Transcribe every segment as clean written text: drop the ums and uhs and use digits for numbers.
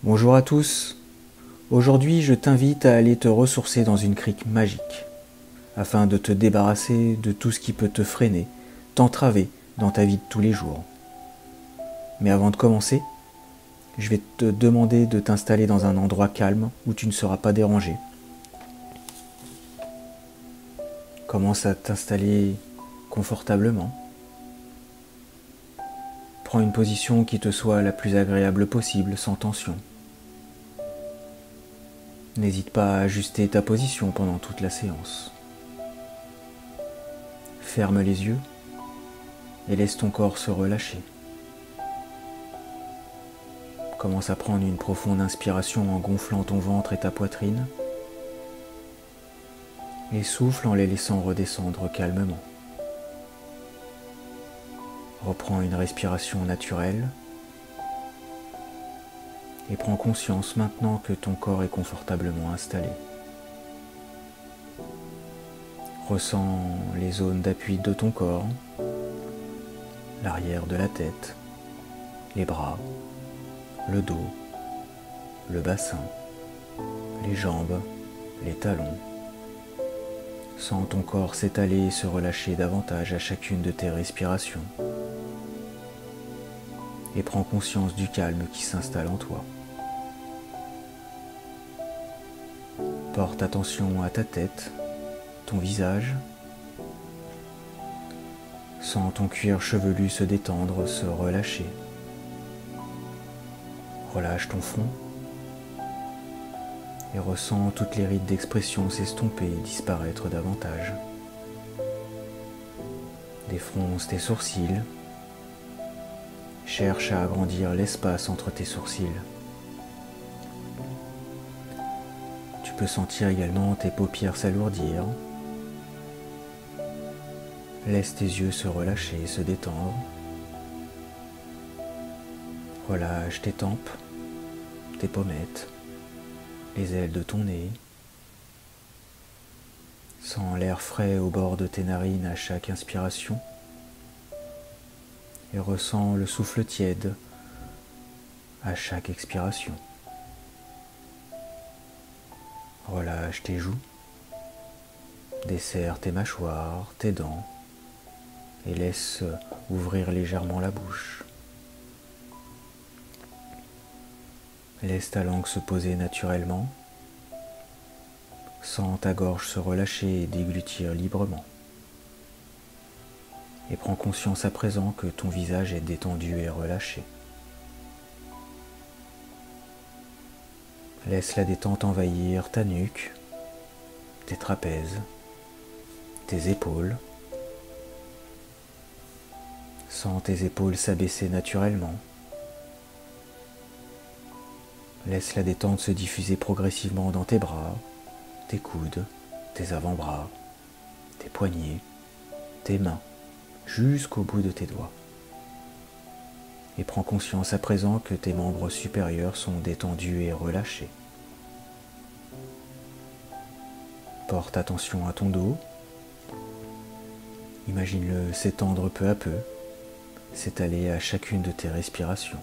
Bonjour à tous. Aujourd'hui, je t'invite à aller te ressourcer dans une crique magique, afin de te débarrasser de tout ce qui peut te freiner, t'entraver dans ta vie de tous les jours. Mais avant de commencer, je vais te demander de t'installer dans un endroit calme où tu ne seras pas dérangé. Commence à t'installer confortablement. Prends une position qui te soit la plus agréable possible, sans tension. N'hésite pas à ajuster ta position pendant toute la séance. Ferme les yeux et laisse ton corps se relâcher. Commence à prendre une profonde inspiration en gonflant ton ventre et ta poitrine et souffle en les laissant redescendre calmement. Reprends une respiration naturelle et prends conscience maintenant que ton corps est confortablement installé. Ressens les zones d'appui de ton corps, l'arrière de la tête, les bras, le dos, le bassin, les jambes, les talons. Sens ton corps s'étaler et se relâcher davantage à chacune de tes respirations. Et prends conscience du calme qui s'installe en toi. Porte attention à ta tête, ton visage. Sens ton cuir chevelu se détendre, se relâcher. Relâche ton front et ressens toutes les rides d'expression s'estomper et disparaître davantage. Défronce tes sourcils. Cherche à agrandir l'espace entre tes sourcils. Tu peux sentir également tes paupières s'alourdir. Laisse tes yeux se relâcher, se détendre. Relâche tes tempes, tes pommettes, les ailes de ton nez. Sens l'air frais au bord de tes narines à chaque inspiration. Et ressens le souffle tiède à chaque expiration. Relâche tes joues, desserre tes mâchoires, tes dents et laisse ouvrir légèrement la bouche. Laisse ta langue se poser naturellement. Sens ta gorge se relâcher et déglutir librement. Et prends conscience à présent que ton visage est détendu et relâché. Laisse la détente envahir ta nuque, tes trapèzes, tes épaules. Sens tes épaules s'abaisser naturellement. Laisse la détente se diffuser progressivement dans tes bras, tes coudes, tes avant-bras, tes poignets, tes mains, jusqu'au bout de tes doigts. Et prends conscience à présent que tes membres supérieurs sont détendus et relâchés. Porte attention à ton dos. Imagine-le s'étendre peu à peu, s'étaler à chacune de tes respirations.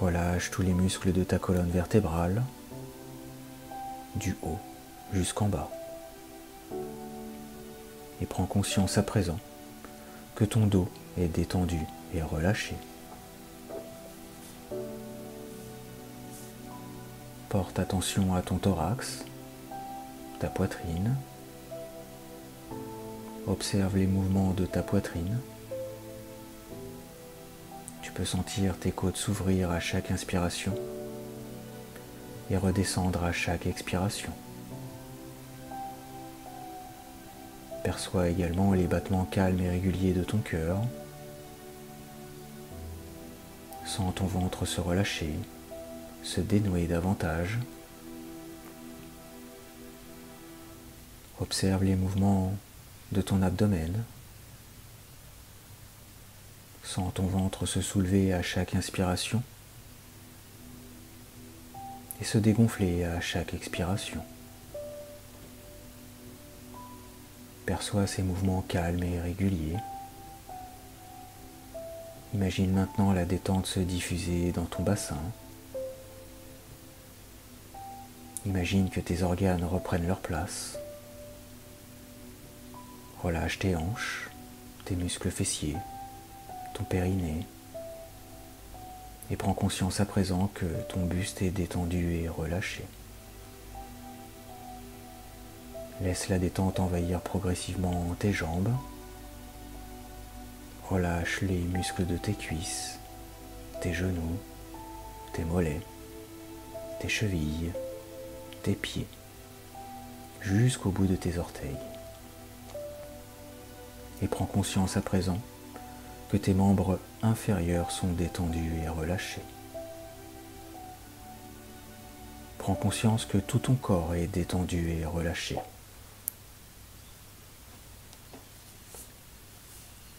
Relâche tous les muscles de ta colonne vertébrale, du haut jusqu'en bas. Et prends conscience à présent que ton dos est détendu et relâché. Porte attention à ton thorax, ta poitrine. Observe les mouvements de ta poitrine. Tu peux sentir tes côtes s'ouvrir à chaque inspiration et redescendre à chaque expiration. Perçois également les battements calmes et réguliers de ton cœur. Sens ton ventre se relâcher, se dénouer davantage. Observe les mouvements de ton abdomen. Sens ton ventre se soulever à chaque inspiration et se dégonfler à chaque expiration. Perçois ces mouvements calmes et réguliers. Imagine maintenant la détente se diffuser dans ton bassin. Imagine que tes organes reprennent leur place. Relâche tes hanches, tes muscles fessiers, ton périnée. Et prends conscience à présent que ton buste est détendu et relâché. Laisse la détente envahir progressivement tes jambes. Relâche les muscles de tes cuisses, tes genoux, tes mollets, tes chevilles, tes pieds, jusqu'au bout de tes orteils. Et prends conscience à présent que tes membres inférieurs sont détendus et relâchés. Prends conscience que tout ton corps est détendu et relâché.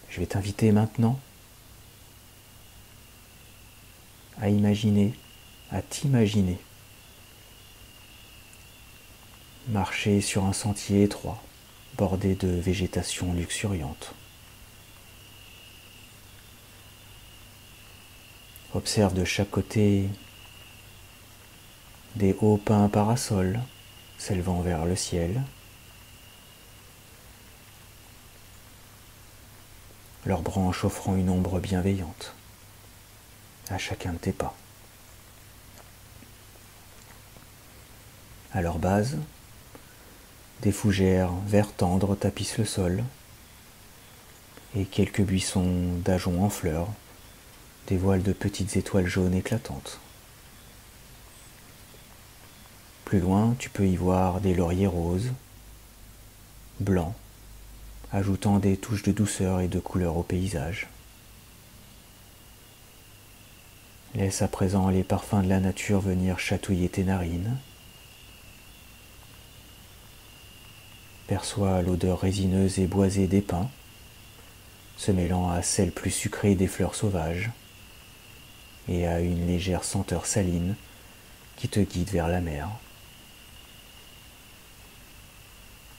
Je vais t'inviter maintenant à imaginer, à t'imaginer marcher sur un sentier étroit, bordé de végétation luxuriante. Observe de chaque côté des hauts pins parasols s'élevant vers le ciel. Leurs branches offrant une ombre bienveillante à chacun de tes pas. À leur base, des fougères vert tendre tapissent le sol et quelques buissons d'ajoncs en fleurs dévoilent de petites étoiles jaunes éclatantes. Plus loin, tu peux y voir des lauriers roses, blancs, ajoutant des touches de douceur et de couleur au paysage. Laisse à présent les parfums de la nature venir chatouiller tes narines. Perçois l'odeur résineuse et boisée des pins, se mêlant à celle plus sucrée des fleurs sauvages et à une légère senteur saline qui te guide vers la mer.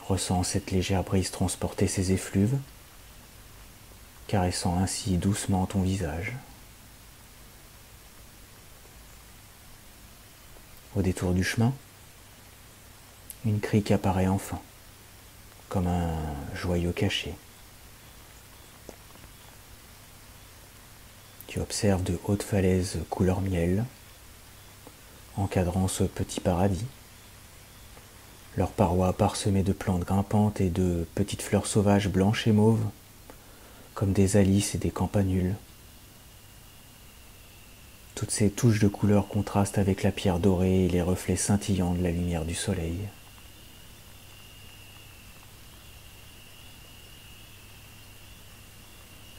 Ressens cette légère brise transporter ses effluves, caressant ainsi doucement ton visage. Au détour du chemin, une crique apparaît enfin, comme un joyau caché. Tu observes de hautes falaises couleur miel, encadrant ce petit paradis. Leurs parois parsemées de plantes grimpantes et de petites fleurs sauvages blanches et mauves, comme des alices et des campanules. Toutes ces touches de couleurs contrastent avec la pierre dorée et les reflets scintillants de la lumière du soleil.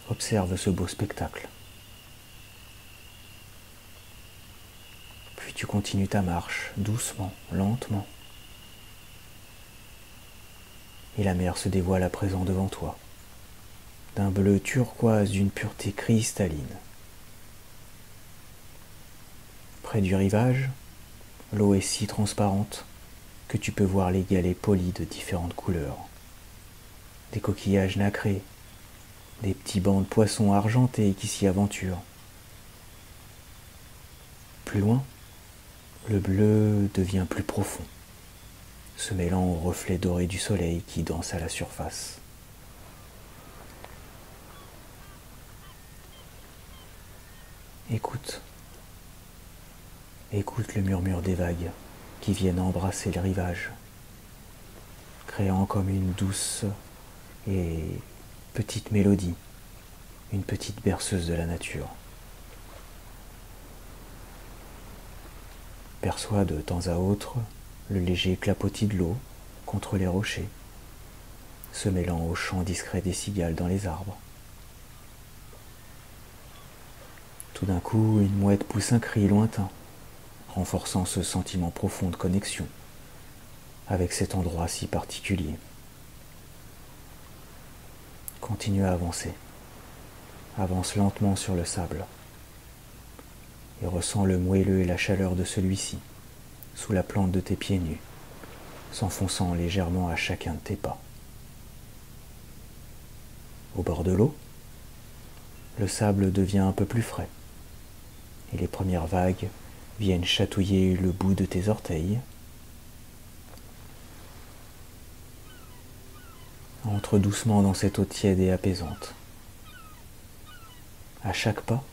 Observe ce beau spectacle. Puis tu continues ta marche, doucement, lentement. Et la mer se dévoile à présent devant toi, d'un bleu turquoise d'une pureté cristalline. Près du rivage, l'eau est si transparente que tu peux voir les galets polis de différentes couleurs. Des coquillages nacrés, des petits bancs de poissons argentés qui s'y aventurent. Plus loin, le bleu devient plus profond, se mêlant aux reflets dorés du soleil qui danse à la surface. Écoute. Écoute le murmure des vagues qui viennent embrasser le rivage, créant comme une douce et petite mélodie, une petite berceuse de la nature. Perçois de temps à autre le léger clapotis de l'eau contre les rochers, se mêlant au chant discret des cigales dans les arbres. Tout d'un coup, une mouette pousse un cri lointain, renforçant ce sentiment profond de connexion avec cet endroit si particulier. Continue à avancer. Avance lentement sur le sable et ressens le moelleux et la chaleur de celui-ci sous la plante de tes pieds nus, s'enfonçant légèrement à chacun de tes pas. Au bord de l'eau, le sable devient un peu plus frais et les premières vagues viennent chatouiller le bout de tes orteils. Entre doucement dans cette eau tiède et apaisante. À chaque pas,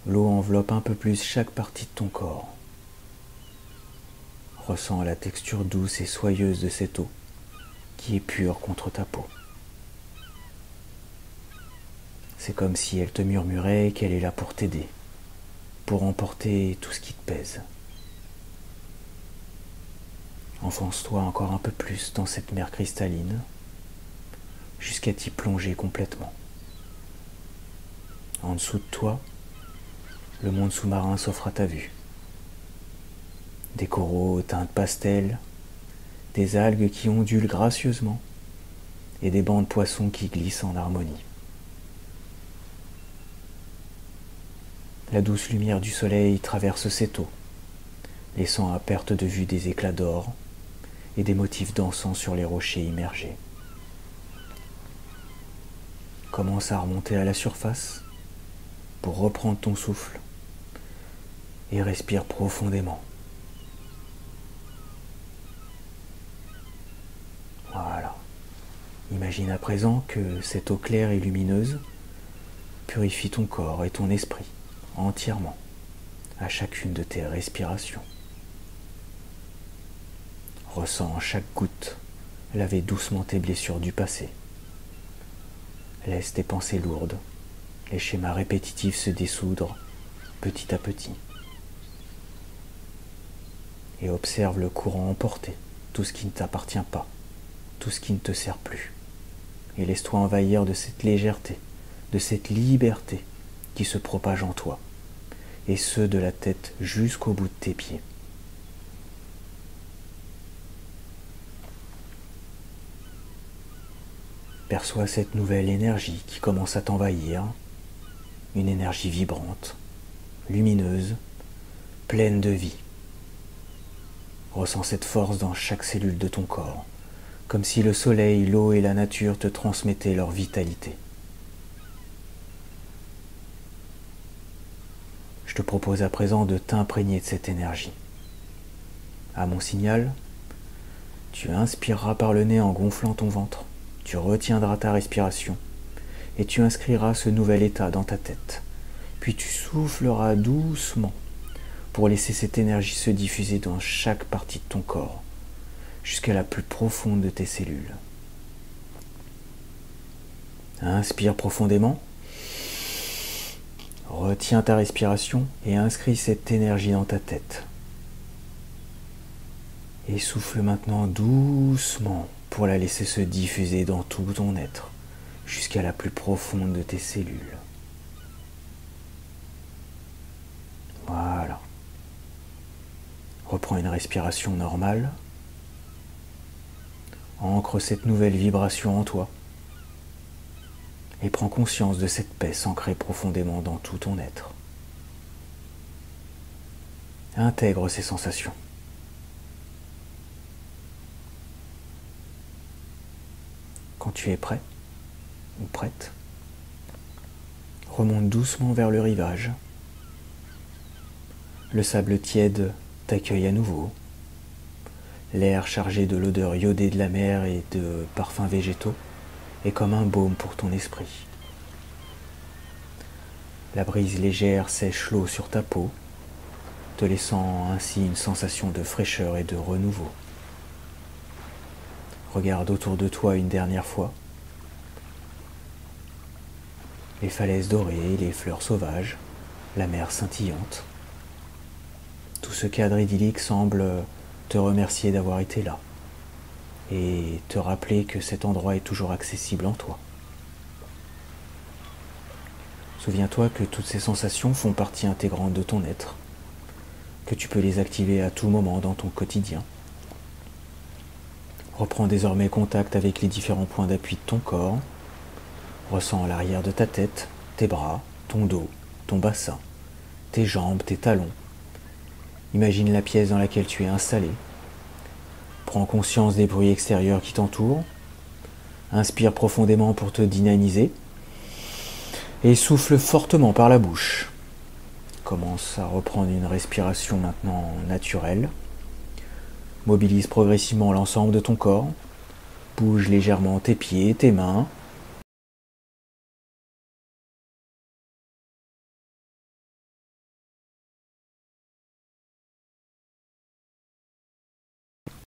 l'eau enveloppe un peu plus chaque partie de ton corps. Ressens la texture douce et soyeuse de cette eau qui est pure contre ta peau. C'est comme si elle te murmurait qu'elle est là pour t'aider, pour emporter tout ce qui te pèse. Enfonce-toi encore un peu plus dans cette mer cristalline, jusqu'à t'y plonger complètement. En dessous de toi, le monde sous-marin s'offre à ta vue. Des coraux aux teintes pastel, des algues qui ondulent gracieusement et des bancs de poissons qui glissent en harmonie. La douce lumière du soleil traverse cette eau, laissant à perte de vue des éclats d'or et des motifs dansant sur les rochers immergés. Commence à remonter à la surface pour reprendre ton souffle et respire profondément. Voilà. Imagine à présent que cette eau claire et lumineuse purifie ton corps et ton esprit entièrement à chacune de tes respirations. Ressens chaque goutte laver doucement tes blessures du passé. Laisse tes pensées lourdes, les schémas répétitifs se dissoudre petit à petit. Et observe le courant emporter tout ce qui ne t'appartient pas, tout ce qui ne te sert plus. Et laisse-toi envahir de cette légèreté, de cette liberté qui se propage en toi, et ce de la tête jusqu'au bout de tes pieds. Perçois cette nouvelle énergie qui commence à t'envahir, une énergie vibrante, lumineuse, pleine de vie. Ressens cette force dans chaque cellule de ton corps, comme si le soleil, l'eau et la nature te transmettaient leur vitalité. Je te propose à présent de t'imprégner de cette énergie. À mon signal, tu inspireras par le nez en gonflant ton ventre. Tu retiendras ta respiration et tu inscriras ce nouvel état dans ta tête. Puis tu souffleras doucement pour laisser cette énergie se diffuser dans chaque partie de ton corps, jusqu'à la plus profonde de tes cellules. Inspire profondément, retiens ta respiration et inscris cette énergie dans ta tête. Et souffle maintenant doucement pour la laisser se diffuser dans tout ton être, jusqu'à la plus profonde de tes cellules. Voilà. Reprends une respiration normale. Ancre cette nouvelle vibration en toi. Et prends conscience de cette paix s'ancrer profondément dans tout ton être. Intègre ces sensations. Quand tu es prêt ou prête, remonte doucement vers le rivage. Le sable tiède t'accueille à nouveau. L'air chargé de l'odeur iodée de la mer et de parfums végétaux est comme un baume pour ton esprit. La brise légère sèche l'eau sur ta peau, te laissant ainsi une sensation de fraîcheur et de renouveau. Regarde autour de toi une dernière fois. Les falaises dorées, les fleurs sauvages, la mer scintillante. Tout ce cadre idyllique semble te remercier d'avoir été là et te rappeler que cet endroit est toujours accessible en toi. Souviens-toi que toutes ces sensations font partie intégrante de ton être, que tu peux les activer à tout moment dans ton quotidien. Reprends désormais contact avec les différents points d'appui de ton corps. Ressens à l'arrière de ta tête, tes bras, ton dos, ton bassin, tes jambes, tes talons. Imagine la pièce dans laquelle tu es installé. Prends conscience des bruits extérieurs qui t'entourent. Inspire profondément pour te dynamiser. Et souffle fortement par la bouche. Commence à reprendre une respiration maintenant naturelle. Mobilise progressivement l'ensemble de ton corps. Bouge légèrement tes pieds, tes mains,